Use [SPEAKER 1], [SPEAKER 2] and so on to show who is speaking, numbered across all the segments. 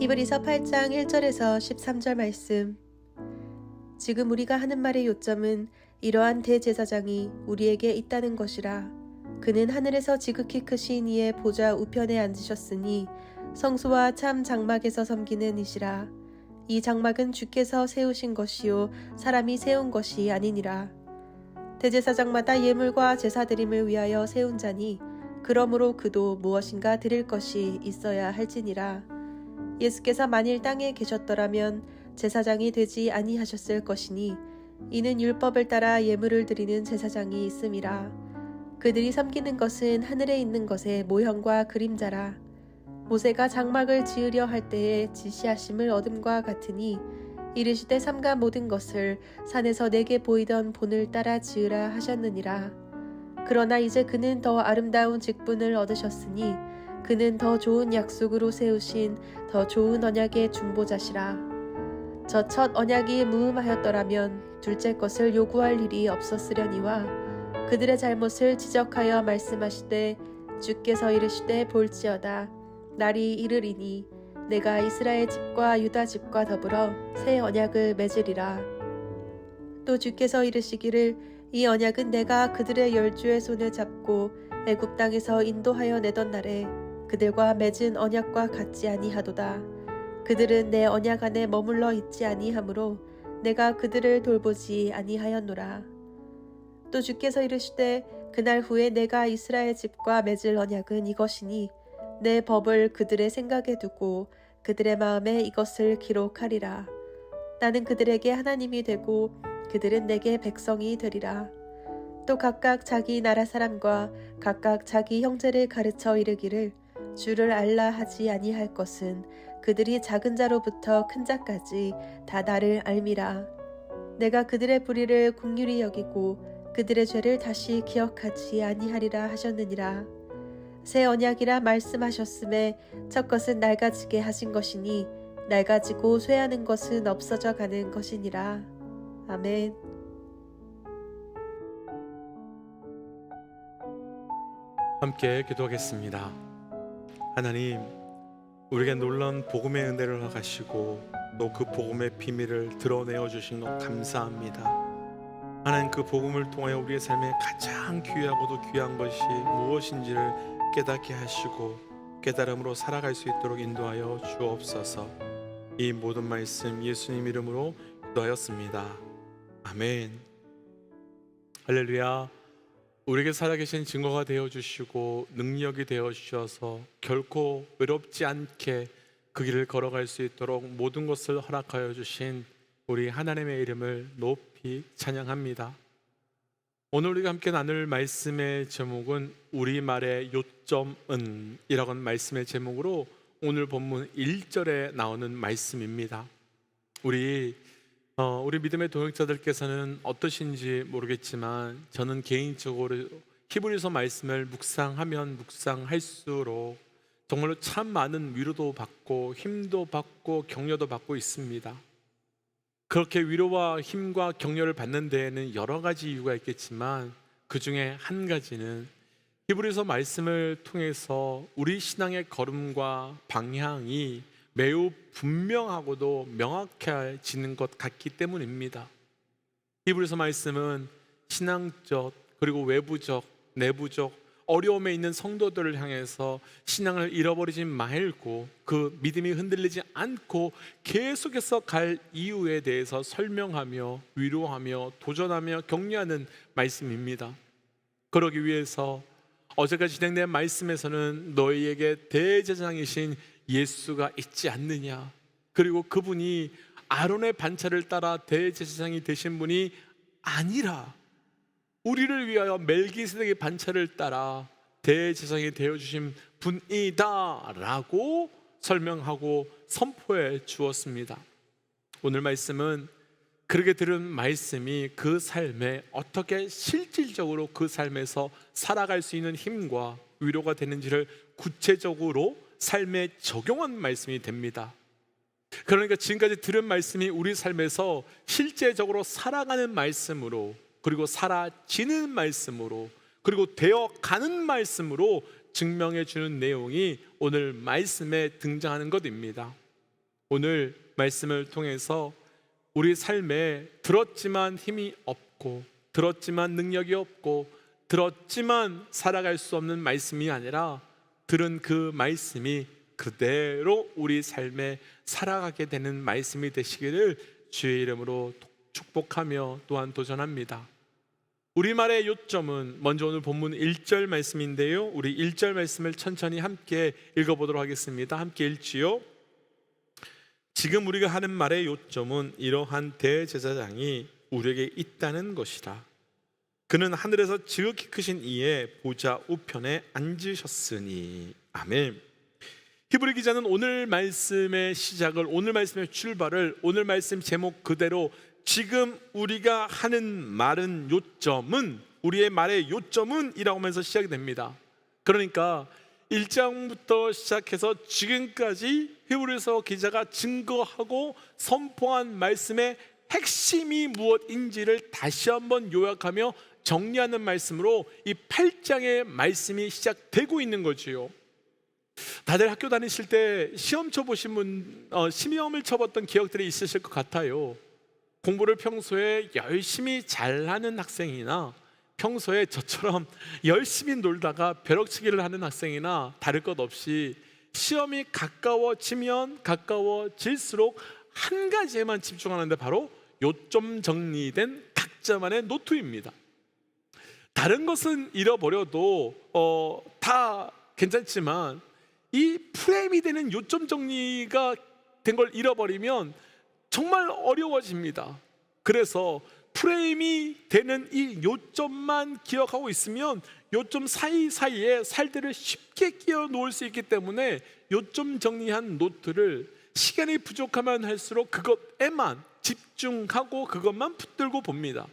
[SPEAKER 1] 히브리서 8장 1절에서 13절 말씀. 지금 우리가 하는 말의 요점은 이러한 대제사장이 우리에게 있다는 것이라. 그는 하늘에서 지극히 크신 이의 보좌 우편에 앉으셨으니 성소와 참 장막에서 섬기는 이시라. 이 장막은 주께서 세우신 것이요 사람이 세운 것이 아니니라. 대제사장마다 예물과 제사드림을 위하여 세운 자니 그러므로 그도 무엇인가 드릴 것이 있어야 할지니라. 예수께서 만일 땅에 계셨더라면 제사장이 되지 아니하셨을 것이니 이는 율법을 따라 예물을 드리는 제사장이 있음이라. 그들이 섬기는 것은 하늘에 있는 것의 모형과 그림자라. 모세가 장막을 지으려 할 때에 지시하심을 얻음과 같으니 이르시되 삼가 모든 것을 산에서 내게 보이던 본을 따라 지으라 하셨느니라. 그러나 이제 그는 더 아름다운 직분을 얻으셨으니 그는 더 좋은 약속으로 세우신 더 좋은 언약의 중보자시라. 저 첫 언약이 무음하였더라면 둘째 것을 요구할 일이 없었으려니와 그들의 잘못을 지적하여 말씀하시되 주께서 이르시되 볼지어다 날이 이르리니 내가 이스라엘 집과 유다 집과 더불어 새 언약을 맺으리라. 또 주께서 이르시기를 이 언약은 내가 그들의 열주의 손을 잡고 애굽 땅에서 인도하여 내던 날에 그들과 맺은 언약과 같지 아니하도다. 그들은 내 언약 안에 머물러 있지 아니하므로 내가 그들을 돌보지 아니하였노라. 또 주께서 이르시되 그날 후에 내가 이스라엘 집과 맺을 언약은 이것이니 내 법을 그들의 생각에 두고 그들의 마음에 이것을 기록하리라. 나는 그들에게 하나님이 되고 그들은 내게 백성이 되리라. 또 각각 자기 나라 사람과 각각 자기 형제를 가르쳐 이르기를 주를 알라 하지 아니할 것은 그들이 작은 자로부터 큰 자까지 다 나를 알미라. 내가 그들의 불의를 긍휼히 여기고 그들의 죄를 다시 기억하지 아니하리라 하셨느니라. 새 언약이라 말씀하셨음에 첫 것은 낡아지게 하신 것이니 낡아지고 쇠하는 것은 없어져 가는 것이니라. 아멘.
[SPEAKER 2] 함께 기도하겠습니다. 하나님, 우리에게 놀라운 복음의 은혜를 허가하시고 또 그 복음의 비밀을 드러내어 주신 것 감사합니다. 하나님, 그 복음을 통하여 우리의 삶에 가장 귀하고도 귀한 것이 무엇인지를 깨닫게 하시고 깨달음으로 살아갈 수 있도록 인도하여 주옵소서. 이 모든 말씀 예수님 이름으로 기도하였습니다. 아멘. 할렐루야. 우리에게 살아계신 증거가 되어주시고 능력이 되어주셔서 결코 외롭지 않게 그 길을 걸어갈 수 있도록 모든 것을 허락하여 주신 우리 하나님의 이름을 높이 찬양합니다. 오늘 우리가 함께 나눌 말씀의 제목은 우리말의 요점은 이라는 말씀의 제목으로 오늘 본문 1절에 나오는 말씀입니다. 우리 믿음의 동역자들께서는 어떠신지 모르겠지만 저는 개인적으로 히브리서 말씀을 묵상하면 묵상할수록 정말로 참 많은 위로도 받고 힘도 받고 격려도 받고 있습니다. 그렇게 위로와 힘과 격려를 받는 데에는 여러 가지 이유가 있겠지만 그 중에 한 가지는 히브리서 말씀을 통해서 우리 신앙의 걸음과 방향이 매우 분명하고도 명확해지는 것 같기 때문입니다. 히브리서 말씀은 신앙적 그리고 외부적, 내부적 어려움에 있는 성도들을 향해서 신앙을 잃어버리지 말고 그 믿음이 흔들리지 않고 계속해서 갈 이유에 대해서 설명하며 위로하며 도전하며 격려하는 말씀입니다. 그러기 위해서 어제까지 진행된 말씀에서는 너희에게 대제사장이신 예수가 있지 않느냐, 그리고 그분이 아론의 반차를 따라 대제사장이 되신 분이 아니라 우리를 위하여 멜기세덱의 반차를 따라 대제사장이 되어주신 분이다 라고 설명하고 선포해 주었습니다. 오늘 말씀은 그렇게 들은 말씀이 그 삶에 어떻게 실질적으로 그 삶에서 살아갈 수 있는 힘과 위로가 되는지를 구체적으로 삶에 적용한 말씀이 됩니다. 그러니까 지금까지 들은 말씀이 우리 삶에서 실제적으로 살아가는 말씀으로, 그리고 사라지는 말씀으로, 그리고 되어가는 말씀으로 증명해 주는 내용이 오늘 말씀에 등장하는 것입니다. 오늘 말씀을 통해서 우리 삶에 들었지만 힘이 없고, 들었지만 능력이 없고, 들었지만 살아갈 수 없는 말씀이 아니라 들은 그 말씀이 그대로 우리 삶에 살아가게 되는 말씀이 되시기를 주의 이름으로 축복하며 또한 도전합니다. 우리말의 요점은 먼저 오늘 본문 1절 말씀인데요, 우리 1절 말씀을 천천히 함께 읽어보도록 하겠습니다. 함께 읽지요. 지금 우리가 하는 말의 요점은 이러한 대제사장이 우리에게 있다는 것이다. 그는 하늘에서 지극히 크신 이의 보좌 우편에 앉으셨으니. 아멘. 히브리 기자는 오늘 말씀의 시작을, 오늘 말씀의 출발을 오늘 말씀 제목 그대로 지금 우리가 하는 말은 요점은, 우리의 말의 요점은 이라고 하면서 시작이 됩니다. 그러니까 1장부터 시작해서 지금까지 히브리서 기자가 증거하고 선포한 말씀의 핵심이 무엇인지를 다시 한번 요약하며 정리하는 말씀으로 이 8장의 말씀이 시작되고 있는 거지요. 다들 학교 다니실 때 시험 쳐보신 분, 시험을 쳐봤던 기억들이 있으실 것 같아요. 공부를 평소에 열심히 잘하는 학생이나 평소에 저처럼 열심히 놀다가 벼락치기를 하는 학생이나 다를 것 없이 시험이 가까워지면 가까워질수록 한 가지에만 집중하는데 바로 요점 정리된 각자만의 노트입니다. 다른 것은 잃어버려도 다 괜찮지만 이 프레임이 되는 요점 정리가 된 걸 잃어버리면 정말 어려워집니다. 그래서 프레임이 되는 이 요점만 기억하고 있으면 요점 사이사이에 살들을 쉽게 끼워 놓을 수 있기 때문에 요점 정리한 노트를 시간이 부족하면 할수록 그것에만 집중하고 그것만 붙들고 봅니다.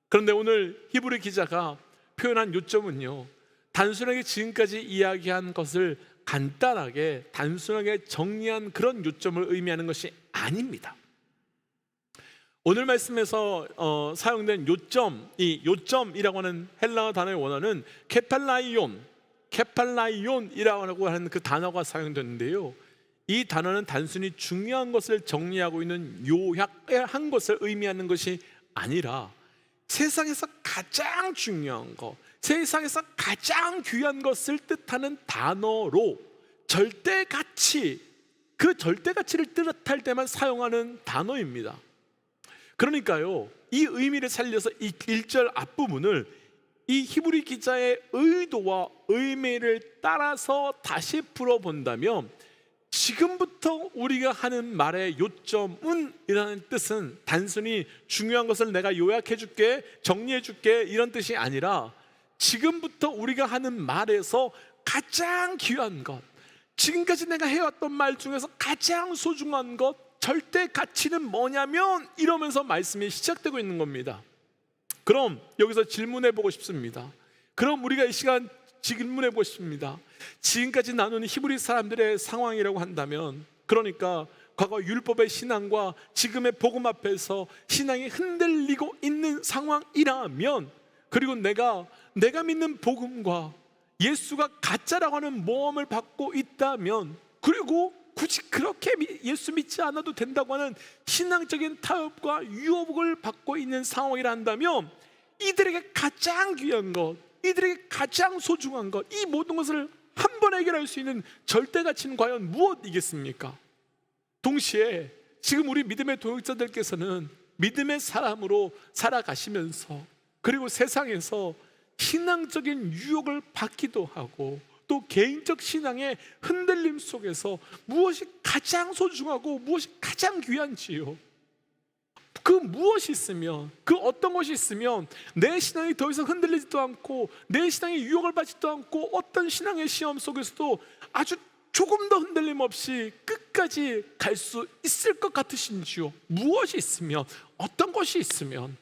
[SPEAKER 2] 그런데 오늘 히브리 기자가 표현한 요점은요, 단순하게 지금까지 이야기한 것을 간단하게 단순하게 정리한 그런 요점을 의미하는 것이 아닙니다. 오늘 말씀에서 사용된 요점, 이 요점이라고 하는 헬라어 단어의 원어는 케팔라이온이라고 하는 그 단어가 사용되는데요, 이 단어는 단순히 중요한 것을 정리하고 있는 요약한 것을 의미하는 것이 아니라 세상에서 가장 중요한 것, 세상에서 가장 귀한 것을 뜻하는 단어로 절대가치, 그 절대가치를 뜻할 때만 사용하는 단어입니다. 그러니까요, 이 의미를 살려서 이 1절 앞부분을 이 히브리 기자의 의도와 의미를 따라서 다시 풀어본다면, 지금부터 우리가 하는 말의 요점은 이라는 뜻은 단순히 중요한 것을 내가 요약해 줄게, 정리해 줄게 이런 뜻이 아니라 지금부터 우리가 하는 말에서 가장 귀한 것, 지금까지 내가 해왔던 말 중에서 가장 소중한 것, 절대 가치는 뭐냐면 이러면서 말씀이 시작되고 있는 겁니다. 그럼 여기서 질문해 보고 싶습니다. 그럼 우리가 이 시간 질문해 보고 싶습니다. 지금까지 나눈 히브리 사람들의 상황이라고 한다면, 그러니까 과거 율법의 신앙과 지금의 복음 앞에서 신앙이 흔들리고 있는 상황이라면, 그리고 내가 믿는 복음과 예수가 가짜라고 하는 모험을 받고 있다면, 그리고 굳이 그렇게 예수 믿지 않아도 된다고 하는 신앙적인 타협과 유혹을 받고 있는 상황이라 한다면, 이들에게 가장 귀한 것, 이들에게 가장 소중한 것, 이 모든 것을 한 번에 해결할 수 있는 절대가치는 과연 무엇이겠습니까? 동시에 지금 우리 믿음의 동역자들께서는 믿음의 사람으로 살아가시면서, 그리고 세상에서 신앙적인 유혹을 받기도 하고 또 개인적 신앙의 흔들림 속에서 무엇이 가장 소중하고 무엇이 가장 귀한지요, 그 무엇이 있으면, 그 어떤 것이 있으면 내 신앙이 더 이상 흔들리지도 않고 내 신앙이 유혹을 받지도 않고 어떤 신앙의 시험 속에서도 아주 조금 더 흔들림 없이 끝까지 갈 수 있을 것 같으신지요? 무엇이 있으면, 어떤 것이 있으면,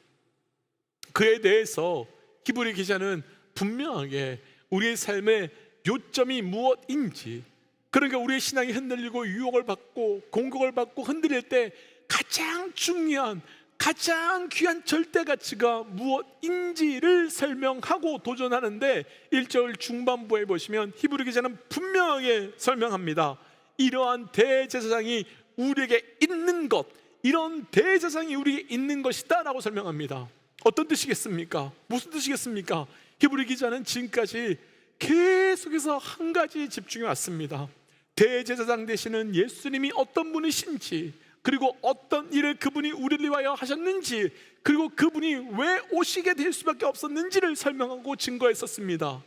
[SPEAKER 2] 그에 대해서 히브리 기자는 분명하게 우리의 삶의 요점이 무엇인지, 그러니까 우리의 신앙이 흔들리고 유혹을 받고 공격을 받고 흔들릴 때 가장 중요한, 가장 귀한 절대가치가 무엇인지를 설명하고 도전하는데, 1절 중반부에 보시면 히브리 기자는 분명하게 설명합니다. 이러한 대제사장이 우리에게 있는 것, 이런 대제사장이 우리에게 있는 것이다 라고 설명합니다. 어떤 뜻이겠습니까? 무슨 뜻이겠습니까? 히브리 기자는 지금까지 계속해서 한 가지 집중해 왔습니다. 대제사장 되시는 예수님이 어떤 분이신지, 그리고 어떤 일을 그분이 우리를 위하여 하셨는지, 그리고 그분이 왜 오시게 될 수밖에 없었는지를 설명하고 증거했었습니다.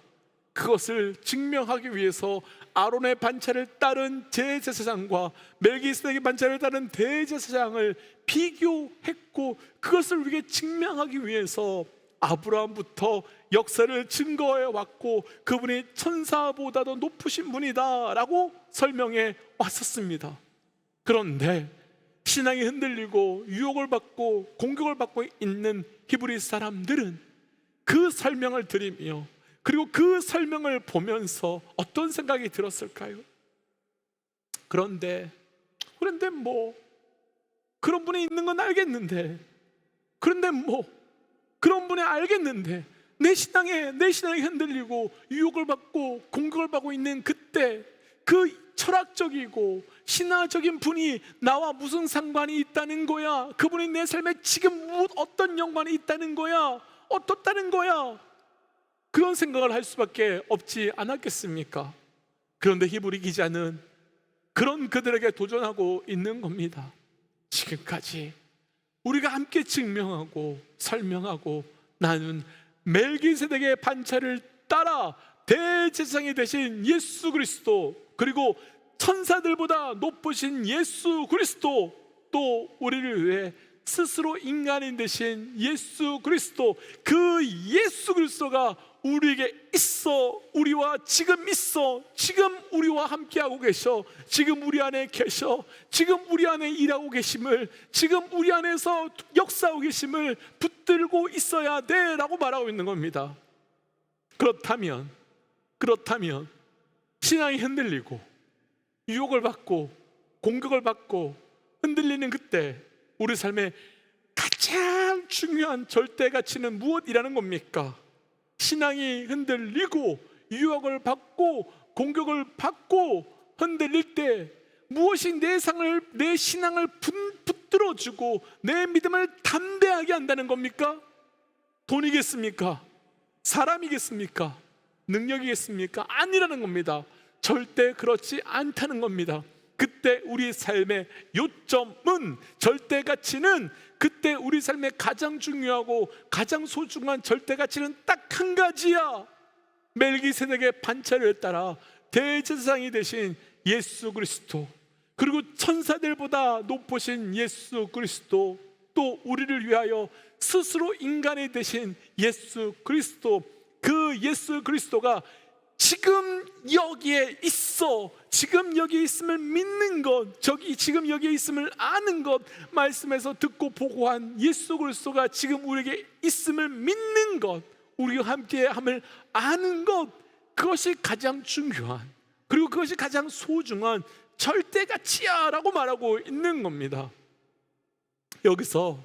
[SPEAKER 2] 그것을 증명하기 위해서 아론의 반차를 따른 제사장과 멜기세덱의 반차를 따른 대제사장을 비교했고, 그것을 우리에게 증명하기 위해서 아브라함부터 역사를 증거해 왔고, 그분이 천사보다도 높으신 분이다 라고 설명해 왔었습니다. 그런데 신앙이 흔들리고 유혹을 받고 공격을 받고 있는 히브리 사람들은 그 설명을 들으며, 그리고 그 설명을 보면서 어떤 생각이 들었을까요? 그런데 뭐 그런 분이 있는 건 알겠는데, 그런데 뭐 그런 분이 알겠는데 내 신앙이 흔들리고 유혹을 받고 공격을 받고 있는 그때, 그 철학적이고 신화적인 분이 나와 무슨 상관이 있다는 거야? 그분이 내 삶에 지금 어떤 연관이 있다는 거야? 어떻다는 거야? 그런 생각을 할 수밖에 없지 않았겠습니까? 그런데 히브리 기자는 그런 그들에게 도전하고 있는 겁니다. 지금까지 우리가 함께 증명하고 설명하고 나눈 멜기세덱의 반차를 따라 대제사장이 되신 예수 그리스도, 그리고 천사들보다 높으신 예수 그리스도, 또 우리를 위해 스스로 인간인 되신 예수 그리스도, 그 예수 그리스도가 우리에게 있어, 우리와 지금 있어, 지금 우리와 함께하고 계셔, 지금 우리 안에 계셔, 지금 우리 안에 일하고 계심을, 지금 우리 안에서 역사하고 계심을 붙들고 있어야 돼 라고 말하고 있는 겁니다. 그렇다면 신앙이 흔들리고 유혹을 받고 공격을 받고 흔들리는 그때 우리 삶의 가장 중요한 절대 가치는 무엇이라는 겁니까? 신앙이 흔들리고 유혹을 받고 공격을 받고 흔들릴 때 무엇이 내 신앙을 붙들어주고 내 믿음을 담대하게 한다는 겁니까? 돈이겠습니까? 사람이겠습니까? 능력이겠습니까? 아니라는 겁니다. 절대 그렇지 않다는 겁니다. 그때 우리 삶의 요점은, 절대 가치는, 그때 우리 삶의 가장 중요하고 가장 소중한 절대 가치는 딱 한 가지야. 멜기세덱의 반차를 따라 대제사장이 되신 예수 그리스도, 그리고 천사들보다 높으신 예수 그리스도, 또 우리를 위하여 스스로 인간이 되신 예수 그리스도, 그 예수 그리스도가 지금 여기에 있어, 지금 여기에 있음을 믿는 것, 지금 여기에 있음을 아는 것, 말씀에서 듣고 보고한 예수 그리스도가 지금 우리에게 있음을 믿는 것, 우리와 함께함을 아는 것, 그것이 가장 중요한, 그리고 그것이 가장 소중한 절대 가치야 라고 말하고 있는 겁니다. 여기서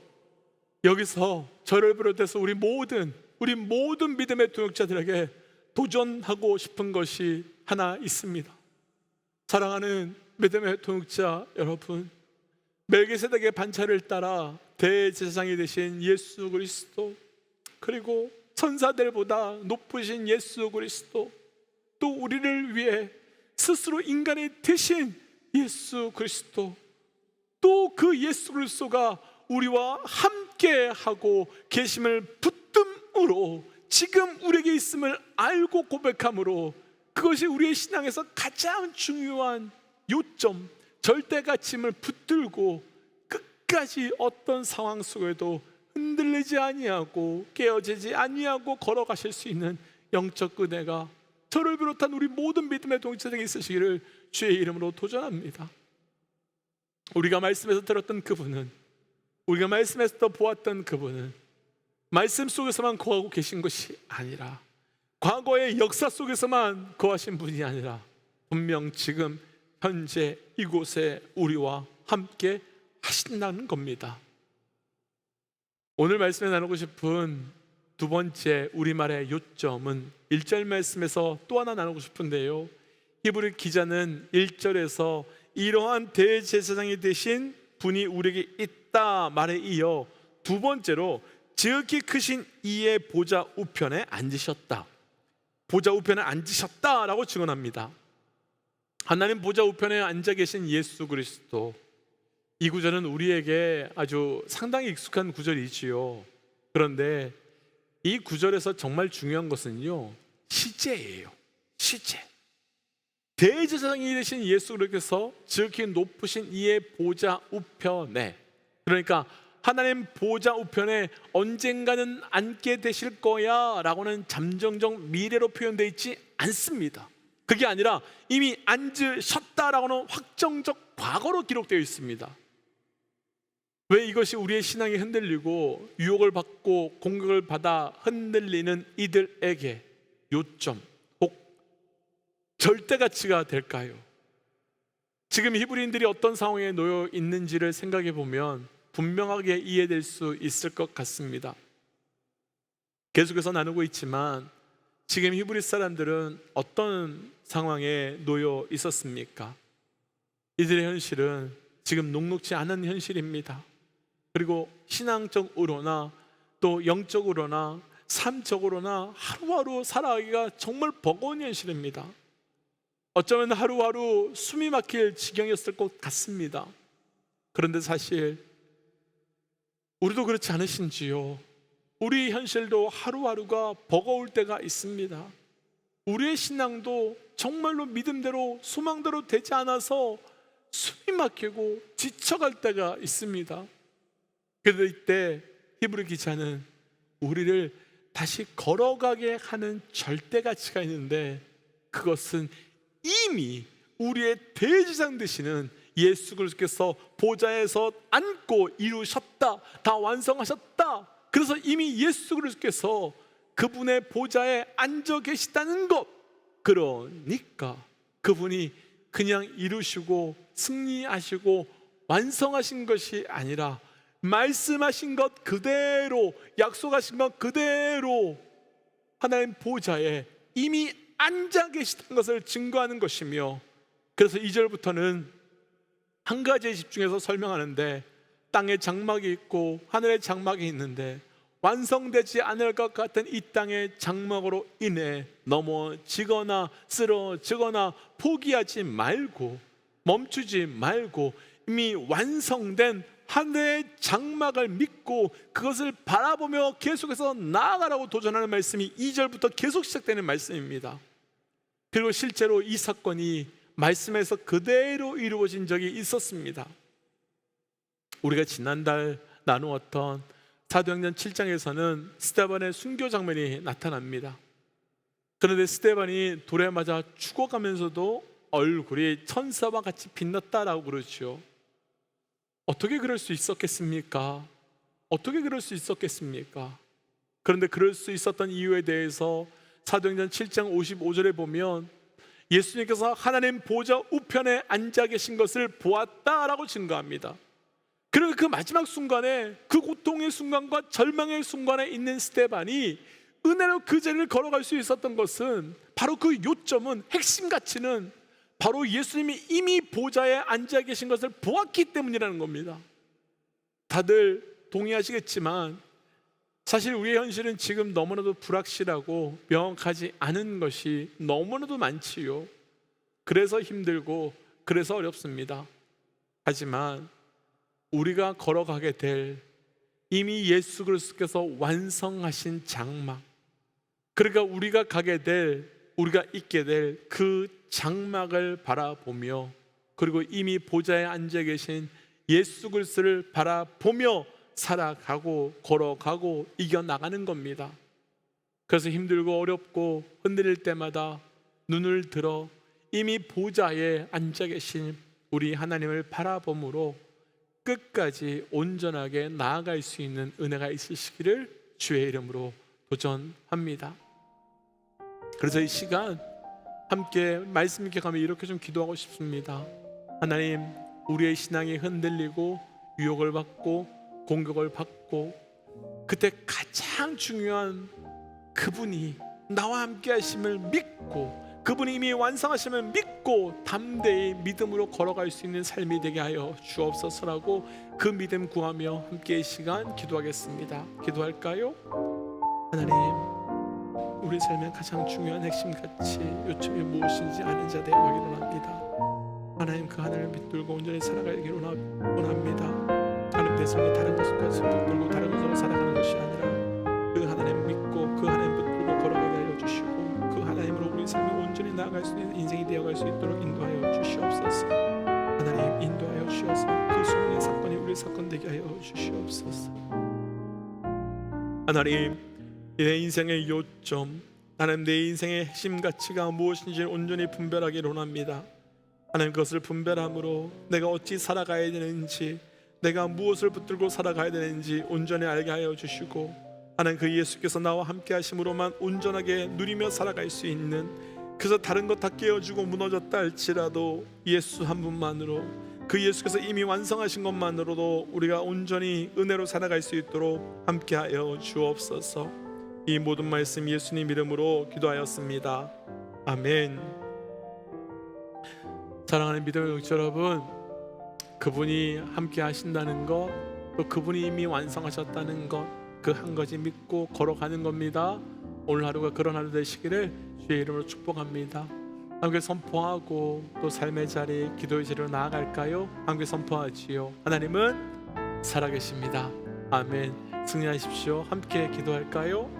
[SPEAKER 2] 저를 비롯해서 우리 모든 믿음의 동역자들에게 도전하고 싶은 것이 하나 있습니다. 사랑하는 믿음의 동역자 여러분, 멜기세덱의 반차를 따라 대제사장이 되신 예수 그리스도, 그리고 천사들보다 높으신 예수 그리스도, 또 우리를 위해 스스로 인간이 되신 예수 그리스도, 또 그 예수 그리스도가 우리와 함께하고 계심을 붙듦으로, 지금 우리에게 있음을 알고 고백함으로, 그것이 우리의 신앙에서 가장 중요한 요점, 절대 가치임을 붙들고 끝까지 어떤 상황 속에도 흔들리지 아니하고 깨어지지 아니하고 걸어가실 수 있는 영적 은혜가 저를 비롯한 우리 모든 믿음의 동역자들에게 있으시기를 주의 이름으로 도전합니다. 우리가 말씀에서 들었던 그분은, 우리가 말씀에서 보았던 그분은 말씀 속에서만 거하고 계신 것이 아니라, 과거의 역사 속에서만 거하신 분이 아니라, 분명 지금 현재 이곳에 우리와 함께 하신다는 겁니다. 오늘 말씀에 나누고 싶은 두 번째 우리말의 요점은 1절 말씀에서 또 하나 나누고 싶은데요, 히브리 기자는 1절에서 이러한 대제사장이 되신 분이 우리에게 있다 말에 이어 두 번째로 지극히 크신 이의 보좌 우편에 앉으셨다. 보좌 우편에 앉으셨다라고 증언합니다. 하나님 보좌 우편에 앉아 계신 예수 그리스도, 이 구절은 우리에게 아주 상당히 익숙한 구절이지요. 그런데 이 구절에서 정말 중요한 것은요, 시제예요. 시제. 대제사장이 되신 예수 그리스도께서 지극히 높으신 이의 보좌 우편에, 그러니까 하나님 보좌 우편에 언젠가는 앉게 되실 거야 라고는 잠정적 미래로 표현되어 있지 않습니다. 그게 아니라 이미 앉으셨다라고는 확정적 과거로 기록되어 있습니다. 왜 이것이 우리의 신앙이 흔들리고 유혹을 받고 공격을 받아 흔들리는 이들에게 요점, 혹 절대가치가 될까요? 지금 히브리인들이 어떤 상황에 놓여 있는지를 생각해 보면 분명하게 이해될 수 있을 것 같습니다. 계속해서 나누고 있지만 지금 히브리 사람들은 어떤 상황에 놓여 있었습니까? 이들의 현실은 지금 녹록지 않은 현실입니다. 그리고 신앙적으로나 또 영적으로나 삶적으로나 하루하루 살아가기가 정말 버거운 현실입니다. 어쩌면 하루하루 숨이 막힐 지경이었을 것 같습니다. 그런데 사실 우리도 그렇지 않으신지요? 우리 현실도 하루하루가 버거울 때가 있습니다. 우리의 신앙도 정말로 믿음대로 소망대로 되지 않아서 숨이 막히고 지쳐갈 때가 있습니다. 그런데 이때 히브리 기자는 우리를 다시 걸어가게 하는 절대가치가 있는데, 그것은 이미 우리의 대제사장 되시는 예수 그리스도께서 보좌에서 앉고 이루셨다, 다 완성하셨다. 그래서 이미 예수 그리스도께서 그분의 보좌에 앉아 계시다는 것, 그러니까 그분이 그냥 이루시고 승리하시고 완성하신 것이 아니라 말씀하신 것 그대로, 약속하신 것 그대로 하나님 보좌에 이미 앉아 계시다는 것을 증거하는 것이며, 그래서 2절부터는 한 가지에 집중해서 설명하는데, 땅에 장막이 있고 하늘에 장막이 있는데 완성되지 않을 것 같은 이 땅의 장막으로 인해 넘어지거나 쓰러지거나 포기하지 말고 멈추지 말고 이미 완성된 하늘의 장막을 믿고 그것을 바라보며 계속해서 나아가라고 도전하는 말씀이 2절부터 계속 시작되는 말씀입니다. 그리고 실제로 이 사건이 말씀에서 그대로 이루어진 적이 있었습니다. 우리가 지난달 나누었던 사도행전 7장에서는 스데반의 순교 장면이 나타납니다. 그런데 스데반이 돌에 맞아 죽어가면서도 얼굴이 천사와 같이 빛났다라고 그러죠. 어떻게 그럴 수 있었겠습니까? 어떻게 그럴 수 있었겠습니까? 그런데 그럴 수 있었던 이유에 대해서 사도행전 7장 55절에 보면 예수님께서 하나님 보좌 우편에 앉아 계신 것을 보았다라고 증거합니다. 그리고 그 마지막 순간에, 그 고통의 순간과 절망의 순간에 있는 스데반이 은혜로 그 자리를 걸어갈 수 있었던 것은, 바로 그 요점은, 핵심 가치는 바로 예수님이 이미 보좌에 앉아 계신 것을 보았기 때문이라는 겁니다. 다들 동의하시겠지만 사실 우리의 현실은 지금 너무나도 불확실하고 명확하지 않은 것이 너무나도 많지요. 그래서 힘들고 그래서 어렵습니다. 하지만 우리가 걸어가게 될 이미 예수 그리스도께서 완성하신 장막, 그러니까 우리가 가게 될, 우리가 있게 될 그 장막을 바라보며, 그리고 이미 보좌에 앉아 계신 예수 그리스도를 바라보며 살아가고 걸어가고 이겨나가는 겁니다. 그래서 힘들고 어렵고 흔들릴 때마다 눈을 들어 이미 보좌에 앉아 계신 우리 하나님을 바라봄으로 끝까지 온전하게 나아갈 수 있는 은혜가 있으시기를 주의 이름으로 도전합니다. 그래서 이 시간 함께 말씀 있게 가면 이렇게 좀 기도하고 싶습니다. 하나님, 우리의 신앙이 흔들리고 유혹을 받고 공격을 받고, 그때 가장 중요한 그분이 나와 함께 하심을 믿고 그분이 이미 완성하심을 믿고 담대히 믿음으로 걸어갈 수 있는 삶이 되게 하여 주옵소서라고 그 믿음 구하며 함께 이 시간 기도하겠습니다. 기도할까요? 하나님, 우리 삶의 가장 중요한 핵심 가치 요청이 무엇인지 아는 자 되어가기를 원합니다. 하나님, 그 하나님을 붙들고 온전히 살아가기를 원합니다. 하나님, 내 삶에 다른 것을 붙들고 다른 것으로 살아가는 것이 아니라 그 하나님 믿고 그 하나님 붙들고 걸어가게 하여 주시고 그 하나님으로 우리 삶을 온전히 나아갈 수 있는 인생이 되어갈 수 있도록 인도하여 주시옵소서. 하나님, 인도하여 주셔서 그 수많은 사건이 우리 사건 되게 하여 주시옵소서. 하나님, 내 인생의 요점, 하나님, 내 인생의 핵심 가치가 무엇인지 온전히 분별하기를 원합니다. 하나님, 그것을 분별함으로 내가 어찌 살아가야 되는지, 내가 무엇을 붙들고 살아가야 되는지 온전히 알게 하여 주시고, 하나님, 그 예수께서 나와 함께 하심으로만 온전하게 누리며 살아갈 수 있는, 그래서 다른 것 다 깨어지고 무너졌다 할지라도 예수 한 분만으로, 그 예수께서 이미 완성하신 것만으로도 우리가 온전히 은혜로 살아갈 수 있도록 함께 하여 주옵소서. 이 모든 말씀 예수님 이름으로 기도하였습니다. 아멘. 사랑하는 믿음의 영적 여러분, 그분이 함께 하신다는 것, 또 그분이 이미 완성하셨다는 것, 그 한 가지 믿고 걸어가는 겁니다. 오늘 하루가 그런 하루 되시기를 주의 이름으로 축복합니다. 함께 선포하고 또 삶의 자리, 기도의 자리로 나아갈까요? 함께 선포하지요. 하나님은 살아계십니다. 아멘. 승리하십시오. 함께 기도할까요?